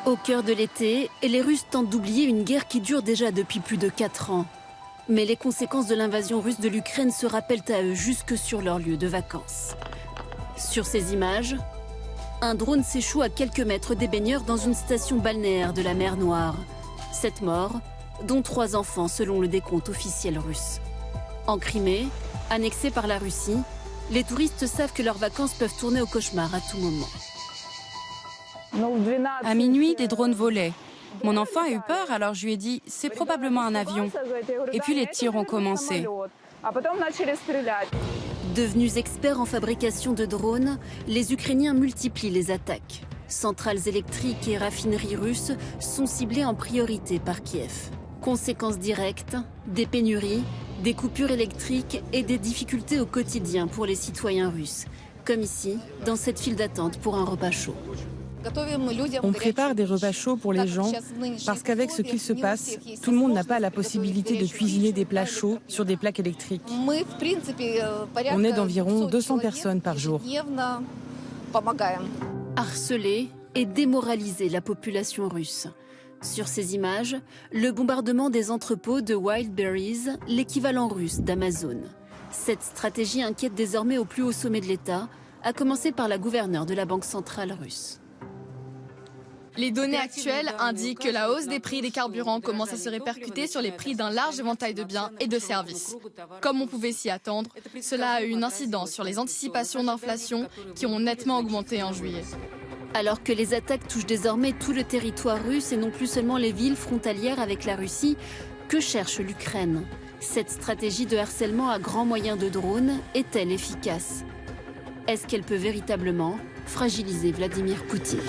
Au cœur de l'été, les Russes tentent d'oublier une guerre qui dure déjà depuis plus de 4 ans. Mais les conséquences de l'invasion russe de l'Ukraine se rappellent à eux jusque sur leur lieu de vacances. Sur ces images, un drone s'échoue à quelques mètres des baigneurs dans une station balnéaire de la mer Noire. 7 morts, dont 3 enfants selon le décompte officiel russe. En Crimée, annexée par la Russie, les touristes savent que leurs vacances peuvent tourner au cauchemar à tout moment. À minuit, des drones volaient. Mon enfant a eu peur, alors je lui ai dit « c'est probablement un avion ». Et puis les tirs ont commencé. Devenus experts en fabrication de drones, les Ukrainiens multiplient les attaques. Centrales électriques et raffineries russes sont ciblées en priorité par Kiev. Conséquences directes, des pénuries, des coupures électriques et des difficultés au quotidien pour les citoyens russes. Comme ici, dans cette file d'attente pour un repas chaud. On prépare des repas chauds pour les gens parce qu'avec ce qu'il se passe, tout le monde n'a pas la possibilité de cuisiner des plats chauds sur des plaques électriques. On aide environ 200 personnes par jour. Harceler et démoraliser la population russe. Sur ces images, le bombardement des entrepôts de Wildberries, l'équivalent russe d'Amazon. Cette stratégie inquiète désormais au plus haut sommet de l'État, à commencer par la gouverneure de la Banque centrale russe. Les données actuelles indiquent que la hausse des prix des carburants commence à se répercuter sur les prix d'un large éventail de biens et de services. Comme on pouvait s'y attendre, cela a eu une incidence sur les anticipations d'inflation qui ont nettement augmenté en juillet. Alors que les attaques touchent désormais tout le territoire russe et non plus seulement les villes frontalières avec la Russie, que cherche l'Ukraine? Cette stratégie de harcèlement à grands moyens de drones est-elle efficace? Est-ce qu'elle peut véritablement fragiliser Vladimir Poutine?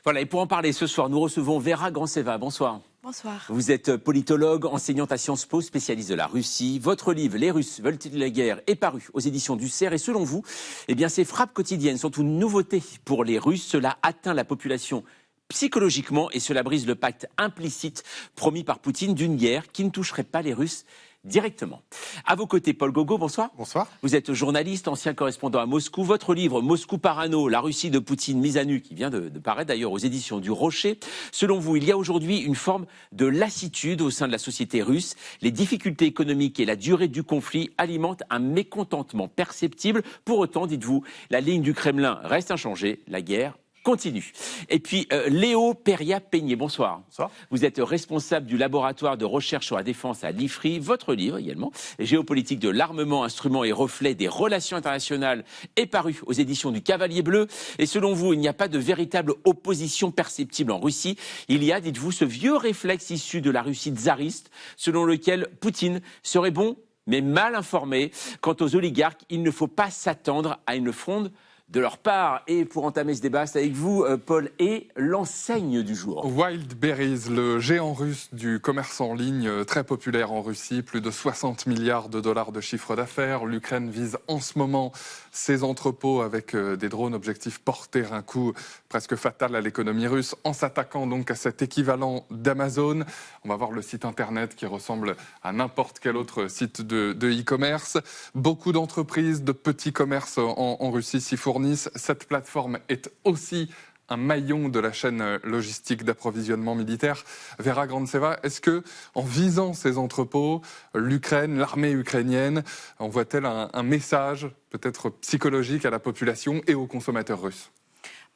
Voilà, et pour en parler ce soir, nous recevons Vera Granceva. Bonsoir. Bonsoir. Vous êtes politologue, enseignante à Sciences Po, spécialiste de la Russie. Votre livre, Les Russes veulent-ils la guerre, est paru aux éditions du CERF. Et selon vous, eh bien, ces frappes quotidiennes sont une nouveauté pour les Russes. Cela atteint la population psychologiquement et cela brise le pacte implicite promis par Poutine d'une guerre qui ne toucherait pas les Russes directement. À vos côtés, Paul Gogo, bonsoir. Bonsoir. Vous êtes journaliste, ancien correspondant à Moscou. Votre livre, Moscou Parano, la Russie de Poutine mise à nu, qui vient de paraître d'ailleurs aux éditions du Rocher. Selon vous, il y a aujourd'hui une forme de lassitude au sein de la société russe. Les difficultés économiques et la durée du conflit alimentent un mécontentement perceptible. Pour autant, dites-vous, la ligne du Kremlin reste inchangée. La guerre continue. Et puis, Léo Peria-Peigné, bonsoir. Bonsoir. Vous êtes responsable du laboratoire de recherche sur la défense à l'IFRI. Votre livre également, Géopolitique de l'armement, instrument et reflet des relations internationales, est paru aux éditions du Cavalier Bleu. Et selon vous, il n'y a pas de véritable opposition perceptible en Russie. Il y a, dites-vous, ce vieux réflexe issu de la Russie tsariste, selon lequel Poutine serait bon, mais mal informé. Quant aux oligarques, il ne faut pas s'attendre à une fronde de leur part. Et pour entamer ce débat, c'est avec vous, Paul, et l'enseigne du jour. Wildberries, le géant russe du commerce en ligne, très populaire en Russie, plus de 60 milliards de dollars de chiffre d'affaires. L'Ukraine vise en ce moment ses entrepôts avec des drones, objectif porter un coup presque fatal à l'économie russe, en s'attaquant donc à cet équivalent d'Amazon. On va voir le site internet qui ressemble à n'importe quel autre site de e-commerce. Beaucoup d'entreprises, de petits commerces en Russie s'y fournissent. Cette plateforme est aussi un maillon de la chaîne logistique d'approvisionnement militaire. Vera Granceva, est-ce que, en visant ces entrepôts, l'Ukraine, l'armée ukrainienne, envoie-t-elle un message peut-être psychologique à la population et aux consommateurs russes ?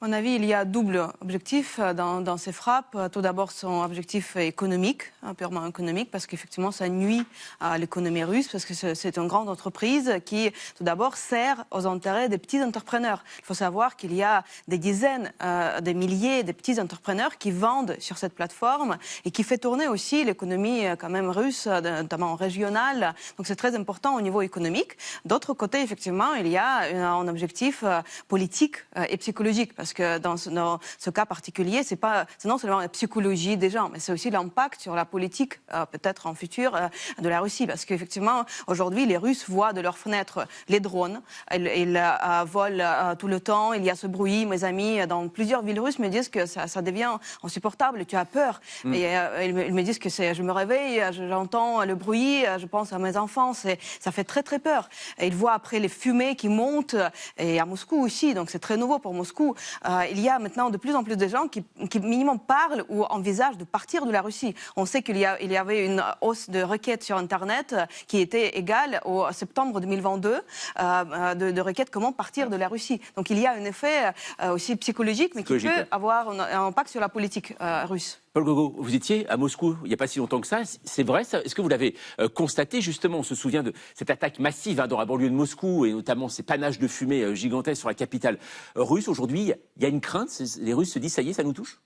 À mon avis, il y a double objectif dans ces frappes. Tout d'abord, son objectif économique, purement économique, parce qu'effectivement, ça nuit à l'économie russe, parce que c'est une grande entreprise qui, tout d'abord, sert aux intérêts des petits entrepreneurs. Il faut savoir qu'il y a des dizaines, des milliers de petits entrepreneurs qui vendent sur cette plateforme et qui fait tourner aussi l'économie quand même russe, notamment régionale. Donc, c'est très important au niveau économique. D'autre côté, effectivement, il y a un objectif politique et psychologique, parce que dans ce cas particulier, c'est non seulement la psychologie des gens, mais c'est aussi l'impact sur la politique, peut-être en futur, de la Russie. Parce qu'effectivement, aujourd'hui, les Russes voient de leurs fenêtres les drones. Ils volent tout le temps. Il y a ce bruit. Mes amis, dans plusieurs villes russes, me disent que ça devient insupportable. Tu as peur. Et ils me disent que je me réveille, j'entends le bruit, je pense à mes enfants. Ça fait très, très peur. Et ils voient après les fumées qui montent, et à Moscou aussi. Donc c'est très nouveau pour Moscou. il y a maintenant de plus en plus de gens qui minimum parlent ou envisagent de partir de la Russie. On sait qu'il y avait une hausse de requêtes sur Internet qui était égale au septembre 2022 de requêtes comment partir de la Russie. Donc il y a un effet aussi psychologique, mais qui peut avoir un impact sur la politique russe. Paul Gogo, vous étiez à Moscou il n'y a pas si longtemps que ça. C'est vrai, ça? Est-ce que vous l'avez constaté justement? On se souvient de cette attaque massive dans la banlieue de Moscou et notamment ces panaches de fumée gigantesques sur la capitale russe. Aujourd'hui, il y a une crainte. Les Russes se disent ça y est, ça nous touche?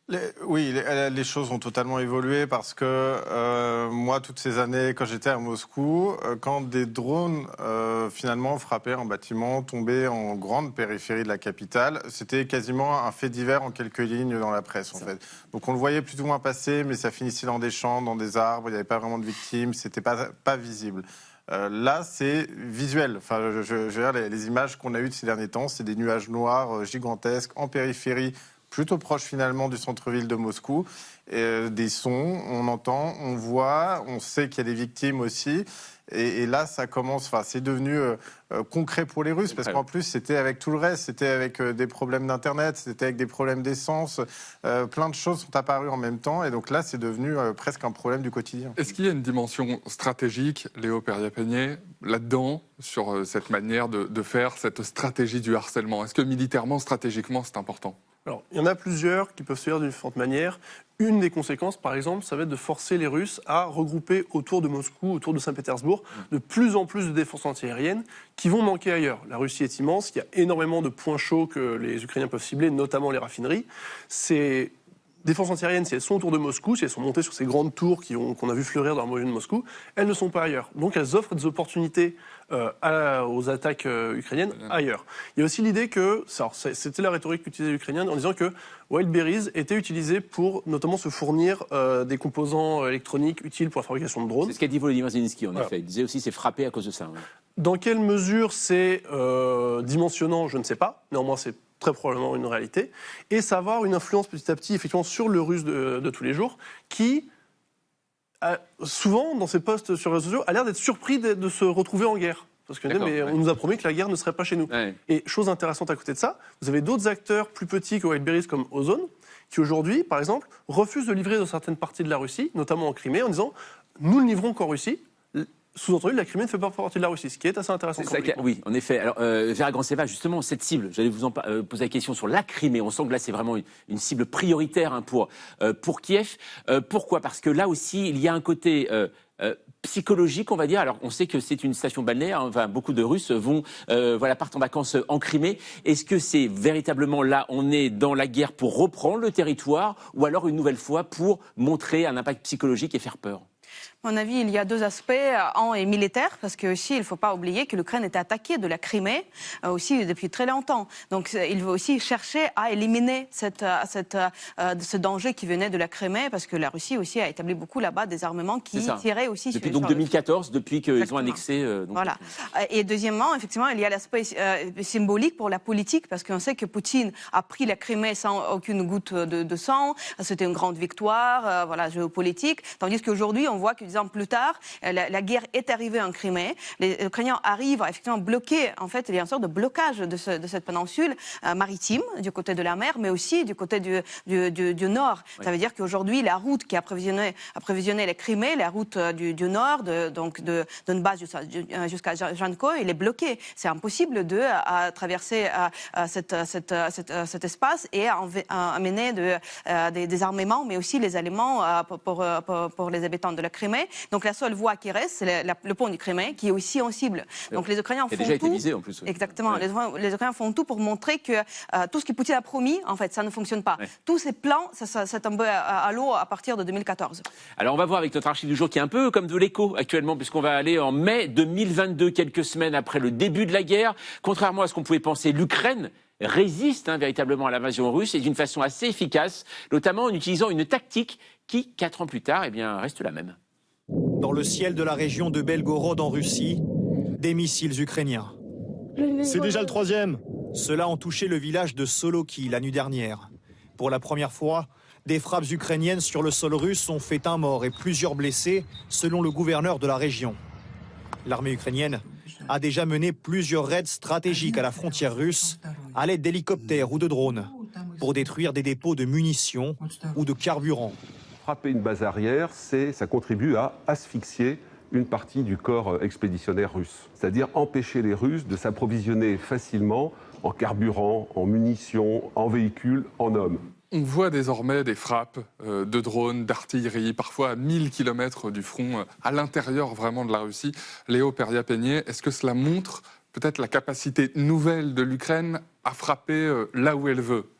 Oui, les choses ont totalement évolué parce que moi, toutes ces années, quand j'étais à Moscou, quand des drones finalement frappaient un bâtiment, tombaient en grande périphérie de la capitale, c'était quasiment un fait divers en quelques lignes dans la presse en fait. Donc on le voyait plus ou moins passer, mais ça finissait dans des champs, dans des arbres, il n'y avait pas vraiment de victimes, c'était pas visible. Là, c'est visuel. Enfin, je veux dire, les images qu'on a eues de ces derniers temps, c'est des nuages noirs gigantesques en périphérie, plutôt proche finalement du centre-ville de Moscou. Des sons, on entend, on voit, on sait qu'il y a des victimes aussi. Et là, ça commence, enfin, c'est devenu concret pour les Russes, parce qu'en plus, c'était avec tout le reste, c'était avec des problèmes d'Internet, c'était avec des problèmes d'essence, plein de choses sont apparues en même temps, et donc là, c'est devenu presque un problème du quotidien. Est-ce qu'il y a une dimension stratégique, Léo Perrier-Peigné, là-dedans, sur cette manière de faire cette stratégie du harcèlement? Est-ce que militairement, stratégiquement, c'est important? Alors, il y en a plusieurs qui peuvent se faire d'une différente manière. Une des conséquences, par exemple, ça va être de forcer les Russes à regrouper autour de Moscou, autour de Saint-Pétersbourg, de plus en plus de défenses antiaériennes qui vont manquer ailleurs. La Russie est immense, il y a énormément de points chauds que les Ukrainiens peuvent cibler, notamment les raffineries. Ces défenses antiaériennes, si elles sont autour de Moscou, si elles sont montées sur ces grandes tours qu'on a vu fleurir dans la banlieue de Moscou, elles ne sont pas ailleurs. Donc elles offrent des opportunités aux attaques ukrainiennes ailleurs. Il y a aussi l'idée que, c'était la rhétorique qu'utilisait les Ukrainiens en disant que Wildberries était utilisé pour notamment se fournir des composants électroniques utiles pour la fabrication de drones. C'est ce qu'a dit Volodymyr Zelensky en effet. Il disait aussi c'est frappé à cause de ça. Ouais. Dans quelle mesure c'est dimensionnant, je ne sais pas. Néanmoins, c'est très probablement une réalité. Et ça va avoir une influence petit à petit effectivement sur le russe de tous les jours qui souvent, dans ses posts sur les réseaux sociaux, a l'air d'être surpris de se retrouver en guerre. Parce que on nous a promis que la guerre ne serait pas chez nous. Ouais. Et chose intéressante à côté de ça, vous avez d'autres acteurs plus petits que Wildberries comme Ozone, qui aujourd'hui, par exemple, refusent de livrer dans certaines parties de la Russie, notamment en Crimée, en disant « nous ne livrons qu'en Russie ». Sous-entendu, la Crimée ne fait pas partie de la Russie, ce qui est assez intéressant. Oui, en effet. Alors, Vera Granceva, justement, cette cible, j'allais vous poser la question sur la Crimée. On sent que là, c'est vraiment une cible prioritaire pour Kiev. Pourquoi? Parce que là aussi, il y a un côté psychologique, on va dire. Alors, on sait que c'est une station balnéaire. Hein. Enfin, beaucoup de Russes partent en vacances en Crimée. Est-ce que c'est véritablement là, on est dans la guerre pour reprendre le territoire, ou alors une nouvelle fois pour montrer un impact psychologique et faire peur? À mon avis, il y a deux aspects. Un est militaire, parce que aussi, il ne faut pas oublier que l'Ukraine était attaquée de la Crimée aussi depuis très longtemps. Donc, il veut aussi chercher à éliminer ce danger qui venait de la Crimée, parce que la Russie aussi a établi beaucoup là-bas des armements qui tiraient aussi depuis donc 2014, depuis qu'ils ont annexé. Voilà. Et deuxièmement, effectivement, il y a l'aspect symbolique pour la politique, parce qu'on sait que Poutine a pris la Crimée sans aucune goutte de sang. C'était une grande victoire, géopolitique. Tandis qu'aujourd'hui, on voit que 10 ans plus tard, la guerre est arrivée en Crimée. Les Ukrainiens arrivent à effectivement bloquer, en fait, il y a une sorte de blocage de cette péninsule maritime du côté de la mer, mais aussi du côté du nord. Oui. Ça veut dire qu'aujourd'hui, la route qui a approvisionné la Crimée, la route du nord, de Donbass jusqu'à Janko, elle est bloquée. C'est impossible de traverser cet espace et amener des armements, mais aussi les aliments pour les habitants de la Crimée. Donc la seule voie qui reste, c'est le pont du Crimée, qui est aussi en cible. Donc les Ukrainiens font tout. Été visé en plus. Exactement. Ouais. Les Ukrainiens font tout pour montrer que tout ce que Poutine a promis, en fait, ça ne fonctionne pas. Ouais. Tous ces plans, ça tombe à l'eau à partir de 2014. Alors on va voir avec notre archive du jour qui est un peu comme de l'écho actuellement, puisqu'on va aller en mai 2022, quelques semaines après le début de la guerre. Contrairement à ce qu'on pouvait penser, l'Ukraine résiste véritablement à l'invasion russe et d'une façon assez efficace, notamment en utilisant une tactique qui, 4 ans plus tard, reste la même. Dans le ciel de la région de Belgorod en Russie, des missiles ukrainiens. C'est déjà le 3e. Ceux-là ont touché le village de Soloki la nuit dernière. Pour la première fois, des frappes ukrainiennes sur le sol russe ont fait un mort et plusieurs blessés, selon le gouverneur de la région. L'armée ukrainienne a déjà mené plusieurs raids stratégiques à la frontière russe à l'aide d'hélicoptères ou de drones pour détruire des dépôts de munitions ou de carburant. Frapper une base arrière, ça contribue à asphyxier une partie du corps expéditionnaire russe. C'est-à-dire empêcher les Russes de s'approvisionner facilement en carburant, en munitions, en véhicules, en hommes. On voit désormais des frappes de drones, d'artillerie, parfois à 1000 km du front, à l'intérieur vraiment de la Russie. Léo Peria-Peigné, est-ce que cela montre peut-être la capacité nouvelle de l'Ukraine à frapper là où elle veut ?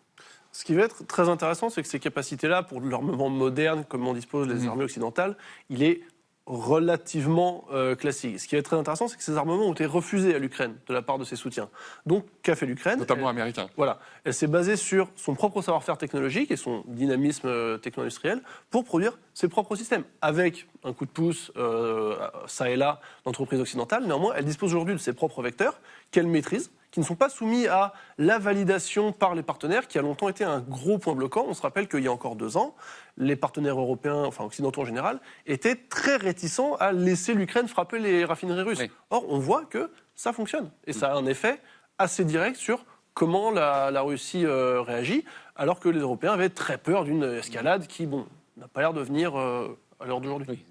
Ce qui va être très intéressant, c'est que ces capacités-là, pour l'armement moderne, comme en disposent les armées occidentales, il est relativement classique. Ce qui est très intéressant, c'est que ces armements ont été refusés à l'Ukraine de la part de ses soutiens. Donc, qu'a fait l'Ukraine ? Notamment américain. Voilà. Elle s'est basée sur son propre savoir-faire technologique et son dynamisme techno-industriel pour produire ses propres systèmes. Avec un coup de pouce, ça et là, d'entreprises occidentales. Néanmoins, elle dispose aujourd'hui de ses propres vecteurs qu'elle maîtrise, qui ne sont pas soumis à la validation par les partenaires, qui a longtemps été un gros point bloquant. On se rappelle qu'il y a encore 2 ans, les partenaires européens, enfin occidentaux en général, étaient très réticents à laisser l'Ukraine frapper les raffineries russes. Oui. Or, on voit que ça fonctionne. Et ça a un effet assez direct sur comment la Russie réagit, alors que les Européens avaient très peur d'une escalade qui, n'a pas l'air de venir à l'heure d'aujourd'hui. Oui.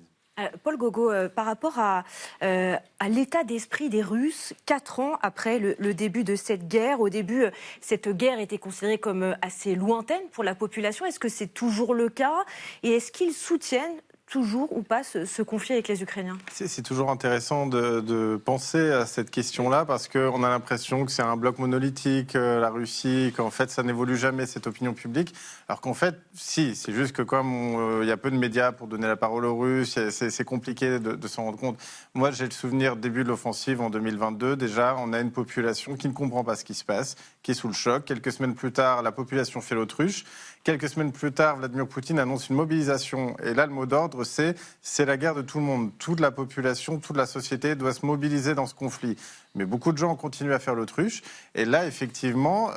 Paul Gogo, par rapport à l'état d'esprit des Russes, 4 ans après le début de cette guerre, au début, cette guerre était considérée comme assez lointaine pour la population. Est-ce que c'est toujours le cas ? Et est-ce qu'ils soutiennent toujours ou pas ce conflit avec les Ukrainiens ? C'est toujours intéressant de penser à cette question-là parce qu'on a l'impression que c'est un bloc monolithique, la Russie, qu'en fait ça n'évolue jamais cette opinion publique, alors qu'en fait, si, c'est juste que comme il y a peu de médias pour donner la parole aux Russes, c'est compliqué de s'en rendre compte. Moi, j'ai le souvenir début de l'offensive en 2022, déjà, on a une population qui ne comprend pas ce qui se passe, qui est sous le choc. Quelques semaines plus tard, la population fait l'autruche. Quelques semaines plus tard, Vladimir Poutine annonce une mobilisation. Et là, le mot d'ordre, c'est la guerre de tout le monde. Toute la population, toute la société doit se mobiliser dans ce conflit. Mais beaucoup de gens continuent à faire l'autruche. Et là, effectivement,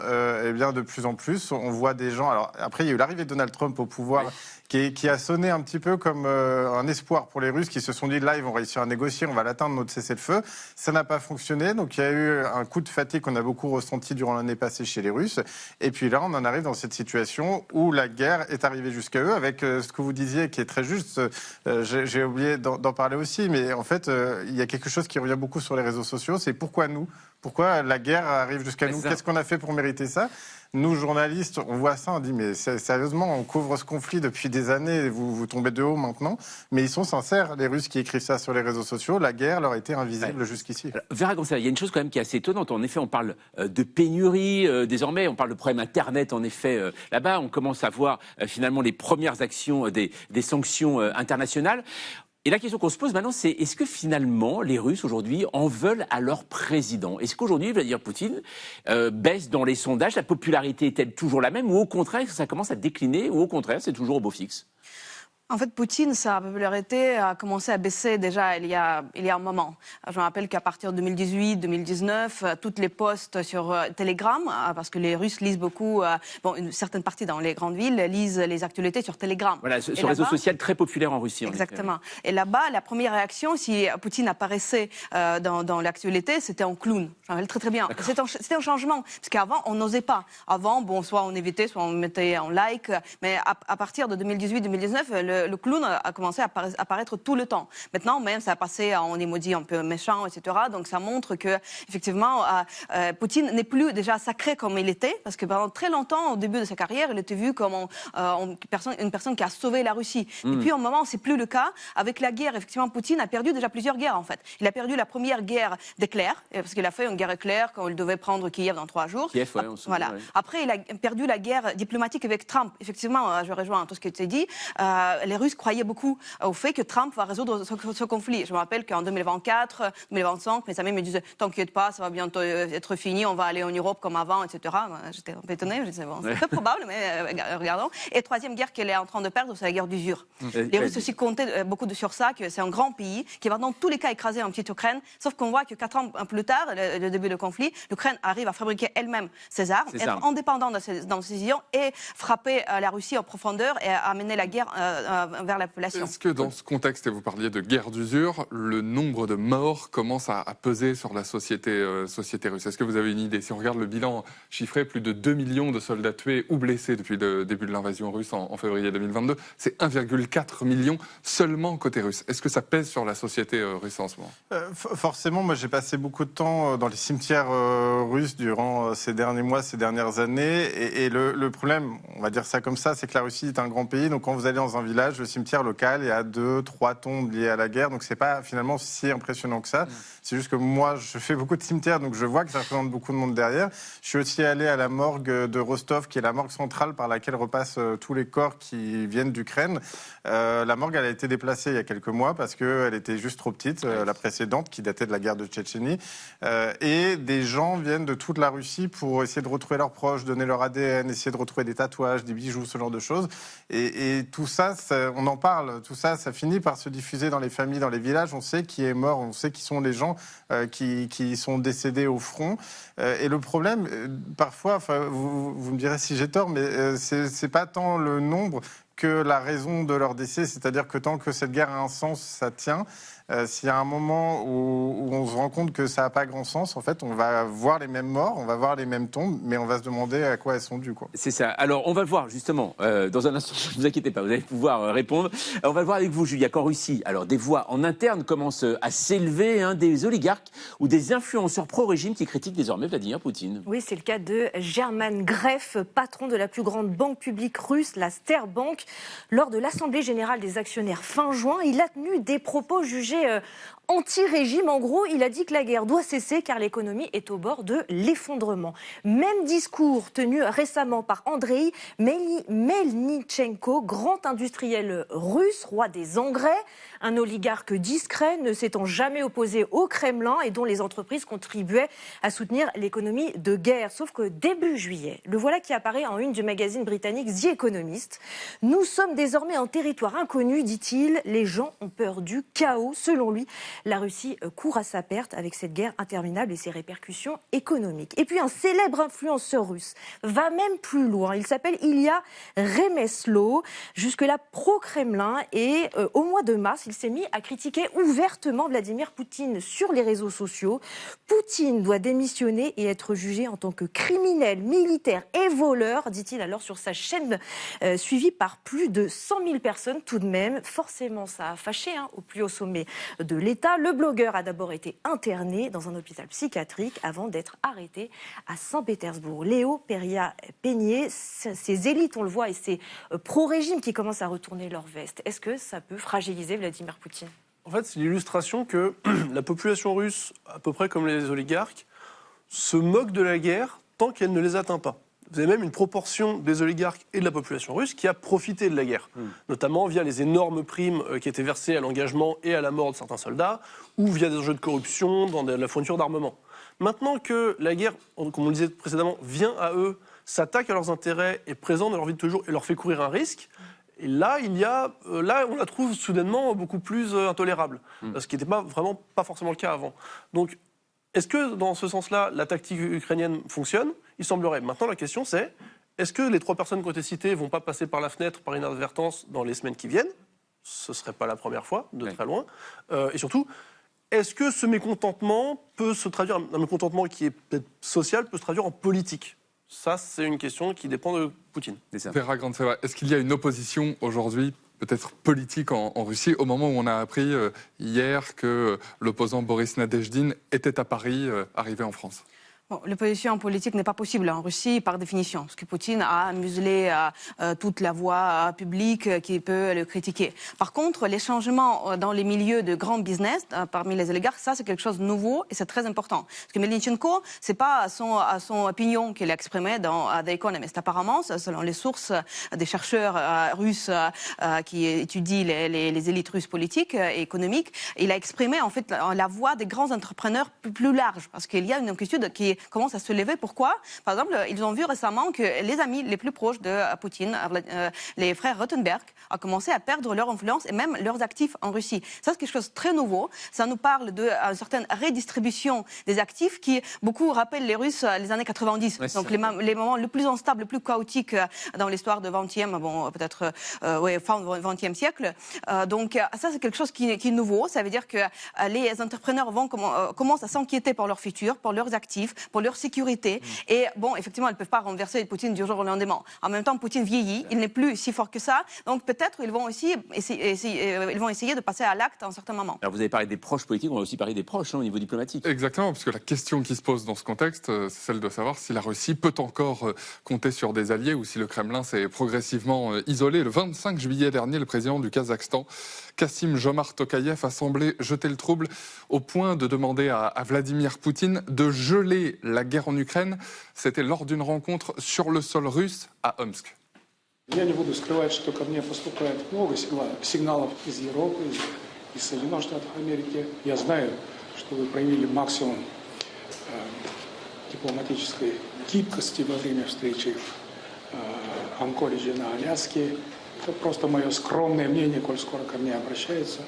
eh bien, de plus en plus, on voit des gens... Alors, après, il y a eu l'arrivée de Donald Trump au pouvoir, qui a sonné un petit peu comme un espoir pour les Russes qui se sont dit, là, ils vont réussir à négocier, on va l'atteindre, notre cessez-le-feu. Ça n'a pas fonctionné. Donc, il y a eu un coup de fatigue qu'on a beaucoup ressenti durant l'année passée chez les Russes. Et puis là, on en arrive dans cette situation où la guerre est arrivée jusqu'à eux, avec ce que vous disiez, qui est très juste. J'ai oublié d'en parler aussi, mais en fait, il y a quelque chose qui revient beaucoup sur les réseaux sociaux, c'est pourquoi nous ? Pourquoi la guerre arrive jusqu'à nous ? Qu'est-ce qu'on a fait pour mériter ça ? Nous, journalistes, on voit ça, on dit, mais sérieusement, on couvre ce conflit depuis des années, vous tombez de haut maintenant. Mais ils sont sincères, les Russes qui écrivent ça sur les réseaux sociaux, la guerre leur était invisible jusqu'ici. Vera Gonçalves, il y a une chose quand même qui est assez étonnante. En effet, on parle de pénurie désormais, on parle de problème Internet, en effet, là-bas. On commence à voir finalement les premières actions des sanctions internationales. Et la question qu'on se pose maintenant, c'est est-ce que finalement les Russes aujourd'hui en veulent à leur président ? Est-ce qu'aujourd'hui, Vladimir Poutine baisse dans les sondages ? La popularité est-elle toujours la même ? Ou au contraire, ça commence à décliner ? Ou au contraire, c'est toujours au beau fixe ? En fait, Poutine, sa popularité a commencé à baisser déjà il y a un moment. Je me rappelle qu'à partir de 2018-2019, toutes les posts sur Telegram, parce que les Russes lisent beaucoup, une certaine partie dans les grandes villes lisent les actualités sur Telegram. Voilà, ce réseau social très populaire en Russie. Exactement. Et là-bas, la première réaction, si Poutine apparaissait dans l'actualité, c'était en clown. Je me rappelle très très bien. C'était un changement, parce qu'avant, on n'osait pas. Avant, soit on évitait, soit on mettait en like. Mais à partir de 2018-2019, le clown a commencé à apparaître tout le temps. Maintenant, même, ça a passé en emoji un peu méchant, etc. Donc, ça montre que, effectivement, Poutine n'est plus déjà sacré comme il était, parce que pendant très longtemps, au début de sa carrière, il était vu comme une personne qui a sauvé la Russie. Et puis, au moment, c'est plus le cas. Avec la guerre, effectivement, Poutine a perdu déjà plusieurs guerres, en fait. Il a perdu la première guerre d'éclair, parce qu'il a fait une guerre éclair quand il devait prendre Kiev dans 3 jours. Kiev, ouais, on se voilà. Ouais. Après, il a perdu la guerre diplomatique avec Trump. Effectivement, je rejoins tout ce que tu as dit. Les Russes croyaient beaucoup au fait que Trump va résoudre ce conflit. Je me rappelle qu'en 2024, 2025, mes amis me disaient « T'inquiète pas, ça va bientôt être fini, on va aller en Europe comme avant, etc. » J'étais un peu étonnée, je disais « Bon, c'est très probable, mais regardons. » Et troisième guerre qu'elle est en train de perdre, c'est la guerre d'usure. Les Russes aussi comptaient beaucoup sur ça, que c'est un grand pays qui va dans tous les cas écraser une petite Ukraine, sauf qu'on voit que 4 ans plus tard, le début du conflit, l'Ukraine arrive à fabriquer elle-même ses armes, être indépendante dans ses décisions et frapper la Russie en profondeur et amener la guerre vers la population. Est-ce que dans ce contexte, et vous parliez de guerre d'usure, le nombre de morts commence à peser sur la société russe? Est-ce que vous avez une idée? Si on regarde le bilan chiffré, plus de 2 millions de soldats tués ou blessés depuis le début de l'invasion russe en février 2022, c'est 1,4 million seulement côté russe. Est-ce que ça pèse sur la société russe en ce moment? Forcément, moi j'ai passé beaucoup de temps dans les cimetières russes durant ces derniers mois, ces dernières années, et le problème, on va dire ça comme ça, c'est que la Russie est un grand pays, donc quand vous allez dans un village, le cimetière local, il y a 2-3 tombes liées à la guerre, donc c'est pas finalement si impressionnant que ça. C'est juste que moi, je fais beaucoup de cimetières, donc je vois que ça représente beaucoup de monde derrière. Je suis aussi allé à la morgue de Rostov, qui est la morgue centrale par laquelle repassent tous les corps qui viennent d'Ukraine. La morgue, elle a été déplacée il y a quelques mois parce qu'elle était juste trop petite, la précédente, qui datait de la guerre de Tchétchénie. Et des gens viennent de toute la Russie pour essayer de retrouver leurs proches, donner leur ADN, essayer de retrouver des tatouages, des bijoux, ce genre de choses. Et tout ça, on en parle, tout ça, ça finit par se diffuser dans les familles, dans les villages. On sait qui est mort, on sait qui sont les gens qui sont décédés au front. Et le problème, parfois, vous me direz si j'ai tort, mais c'est pas tant le nombre que la raison de leur décès, c'est-à-dire que tant que cette guerre a un sens, ça tient. S'il y a un moment où on se rend compte que ça n'a pas grand sens, en fait, on va voir les mêmes morts, on va voir les mêmes tombes, mais on va se demander à quoi elles sont dues, quoi. C'est ça. Alors, on va le voir, justement, dans un instant, ne vous inquiétez pas, vous allez pouvoir répondre. On va le voir avec vous, Julia, qu'en Russie, alors, des voix en interne commencent à s'élever, des oligarques ou des influenceurs pro-régime qui critiquent désormais Vladimir Poutine. Oui, c'est le cas de German Greff, patron de la plus grande banque publique russe, la Sberbank. Lors de l'Assemblée générale des actionnaires fin juin, il a tenu des propos jugés anti-régime. En gros, il a dit que la guerre doit cesser car l'économie est au bord de l'effondrement. Même discours tenu récemment par Andrei Melnychenko, grand industriel russe, roi des engrais, un oligarque discret, ne s'étant jamais opposé au Kremlin et dont les entreprises contribuaient à soutenir l'économie de guerre. Sauf que début juillet, le voilà qui apparaît en une du magazine britannique The Economist. Nous sommes désormais en territoire inconnu, dit-il. Les gens ont peur du chaos. Selon lui, la Russie court à sa perte avec cette guerre interminable et ses répercussions économiques. Et puis un célèbre influenceur russe va même plus loin. Il s'appelle Ilya Remeslo, jusque-là pro-Kremlin, et au mois de mars, il s'est mis à critiquer ouvertement Vladimir Poutine sur les réseaux sociaux. Poutine doit démissionner et être jugé en tant que criminel, militaire et voleur, dit-il alors sur sa chaîne, suivie par plus de 100 000 personnes tout de même. Forcément, ça a fâché au plus haut sommet de l'État. Le blogueur a d'abord été interné dans un hôpital psychiatrique avant d'être arrêté à Saint-Pétersbourg. Léo Peria-Peigné, ces élites, on le voit, et ces pro-régimes qui commencent à retourner leur veste, est-ce que ça peut fragiliser Vladimir Poutine? En fait, c'est l'illustration que la population russe, à peu près comme les oligarques, se moque de la guerre tant qu'elle ne les atteint pas. Vous avez même une proportion des oligarques et de la population russe qui a profité de la guerre, notamment via les énormes primes qui étaient versées à l'engagement et à la mort de certains soldats, ou via des enjeux de corruption dans la fourniture d'armement. Maintenant que la guerre, comme on le disait précédemment, vient à eux, s'attaque à leurs intérêts, est présente dans leur vie de tous les jours et leur fait courir un risque, et là, on la trouve soudainement beaucoup plus intolérable, ce qui n'était pas forcément le cas avant. Donc, est-ce que, dans ce sens-là, la tactique ukrainienne fonctionne? Il semblerait. Maintenant, la question, c'est est-ce que les 3 personnes qui ont été citées ne vont pas passer par la fenêtre, par inadvertance, dans les semaines qui viennent? Ce ne serait pas la première fois, de très loin. Et surtout, est-ce que ce mécontentement peut se traduire, un mécontentement qui est peut-être social, peut se traduire en politique? Ça, c'est une question qui dépend de Poutine. Vera Grantseva, est-ce qu'il y a une opposition aujourd'hui, peut-être politique en Russie, au moment où on a appris hier que l'opposant Boris Nadezhdin était à Paris, arrivé en France? Bon, l'opposition politique n'est pas possible en Russie par définition, parce que Poutine a muselé toute la voix publique qui peut le critiquer. Par contre, les changements dans les milieux de grand business, parmi les oligarques, ça c'est quelque chose de nouveau et c'est très important. Parce que Melnychenko, c'est pas à son opinion qu'il a exprimé dans The Economist. Apparemment, selon les sources des chercheurs russes qui étudient les élites russes politiques et économiques, il a exprimé en fait la voix des grands entrepreneurs plus large, parce qu'il y a une inquiétude qui commence à se lever. Pourquoi? Par exemple, ils ont vu récemment que les amis les plus proches de Poutine, les frères Rothenberg, ont commencé à perdre leur influence et même leurs actifs en Russie. Ça, c'est quelque chose de très nouveau. Ça nous parle d'une certaine redistribution des actifs qui, beaucoup rappellent les Russes les années 90. Ouais, donc les moments les plus instables, les plus chaotiques dans l'histoire du 20e, bon, peut-être fin du 20e siècle. Donc ça, c'est quelque chose qui est nouveau. Ça veut dire que les entrepreneurs commencent à s'inquiéter pour leur futur, pour leurs actifs, pour leur sécurité. Et bon, effectivement, ils ne peuvent pas renverser Poutine du jour au lendemain. En même temps, Poutine vieillit, il n'est plus si fort que ça. Donc peut-être ils vont aussi essayer de passer à l'acte à un certain moment. Alors vous avez parlé des proches politiques, on va aussi parler des proches au niveau diplomatique. Exactement, parce que la question qui se pose dans ce contexte, c'est celle de savoir si la Russie peut encore compter sur des alliés ou si le Kremlin s'est progressivement isolé. Le 25 juillet dernier, le président du Kazakhstan, Kassym-Jomart Tokayev, a semblé jeter le trouble au point de demander à Vladimir Poutine de geler la guerre en Ukraine. C'était lors d'une rencontre sur le sol russe à Omsk. Я не буду скрывать, что ко мне поступает много сигналов из Европы, из Соединенных Штатов Америки. Я знаю, что вы проявили максимум дипломатической гибкости во время встречи в Анкоридже на Аляске. Это просто мое скромное мнение, коль скоро ко мне обращаются.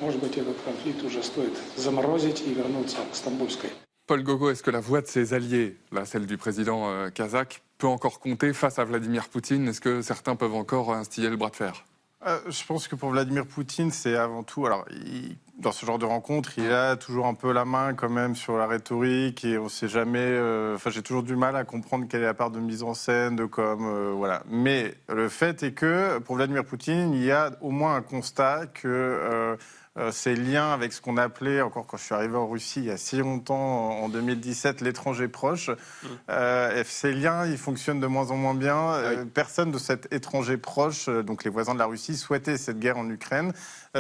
Может быть, этот конфликт уже стоит заморозить и вернуться к Стамбульской. Paul Gogo, est-ce que la voix de ses alliés, là, celle du président kazakh, peut encore compter face à Vladimir Poutine? Est-ce que certains peuvent encore instiller le bras de fer? Je pense que pour Vladimir Poutine, c'est avant tout... Alors, dans ce genre de rencontre, il a toujours un peu la main quand même sur la rhétorique et on ne sait jamais... Enfin, j'ai toujours du mal à comprendre quelle est la part de mise en scène, de voilà. Mais le fait est que pour Vladimir Poutine, il y a au moins un constat que... ces liens avec ce qu'on appelait, encore quand je suis arrivé en Russie il y a si longtemps, en 2017, l'étranger proche, ces liens, ils fonctionnent de moins en moins bien. Personne de cet étranger proche, donc les voisins de la Russie, souhaitait cette guerre en Ukraine.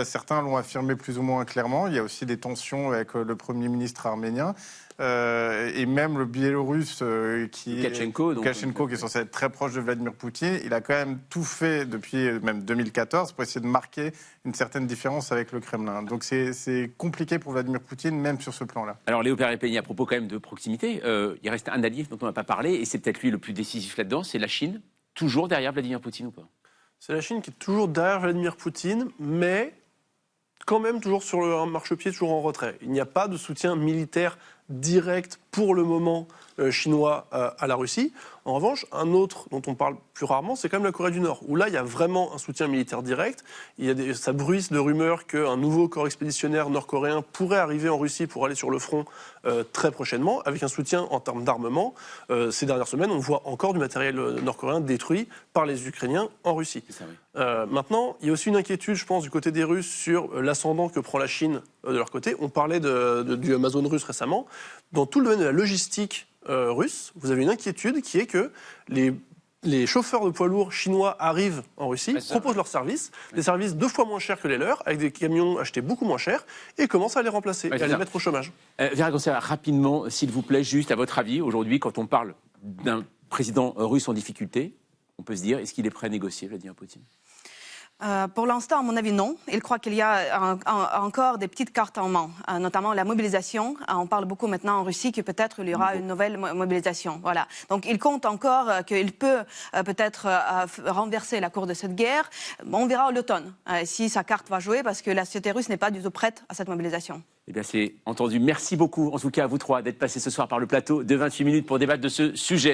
Certains l'ont affirmé plus ou moins clairement. Il y a aussi des tensions avec le Premier ministre arménien. Et même le Biélorusse Loukachenko, qui est censé être très proche de Vladimir Poutine, il a quand même tout fait depuis même 2014 pour essayer de marquer une certaine différence avec le Kremlin. Donc c'est compliqué pour Vladimir Poutine, même sur ce plan-là. Alors Léo Perret-Peigny, à propos quand même de proximité, il reste un allié dont on n'a pas parlé, et c'est peut-être lui le plus décisif là-dedans, c'est la Chine, toujours derrière Vladimir Poutine ou pas? C'est la Chine qui est toujours derrière Vladimir Poutine, mais quand même toujours sur le marchepied, toujours en retrait. Il n'y a pas de soutien militaire direct pour le moment chinois à la Russie. En revanche, un autre dont on parle plus rarement, c'est quand même la Corée du Nord, où là, il y a vraiment un soutien militaire direct. Ça bruisse de rumeurs qu'un nouveau corps expéditionnaire nord-coréen pourrait arriver en Russie pour aller sur le front très prochainement, avec un soutien en termes d'armement. Ces dernières semaines, on voit encore du matériel nord-coréen détruit par les Ukrainiens en Russie. Ça, oui. Maintenant, il y a aussi une inquiétude, je pense, du côté des Russes sur l'ascendant que prend la Chine de leur côté. On parlait du Amazon russe récemment. Dans tout le domaine de la logistique russe, vous avez une inquiétude qui est que les chauffeurs de poids lourds chinois arrivent en Russie, proposent leurs services, des services 2 fois moins chers que les leurs, avec des camions achetés beaucoup moins chers, et commencent à les remplacer, et à les mettre au chômage. Vera Gonçalves, rapidement, s'il vous plaît, juste à votre avis, aujourd'hui, quand on parle d'un président russe en difficulté, on peut se dire, est-ce qu'il est prêt à négocier, Vladimir Poutine? Pour l'instant, à mon avis, non. Il croit qu'il y a encore des petites cartes en main, notamment la mobilisation. On parle beaucoup maintenant en Russie que peut-être il y aura une nouvelle mobilisation. Voilà. Donc il compte encore qu'il peut peut-être renverser la cour de cette guerre. On verra à l'automne si sa carte va jouer, parce que la société russe n'est pas du tout prête à cette mobilisation. Eh bien, c'est entendu. Merci beaucoup, en tout cas à vous trois, d'être passés ce soir par le plateau de 28 minutes pour débattre de ce sujet.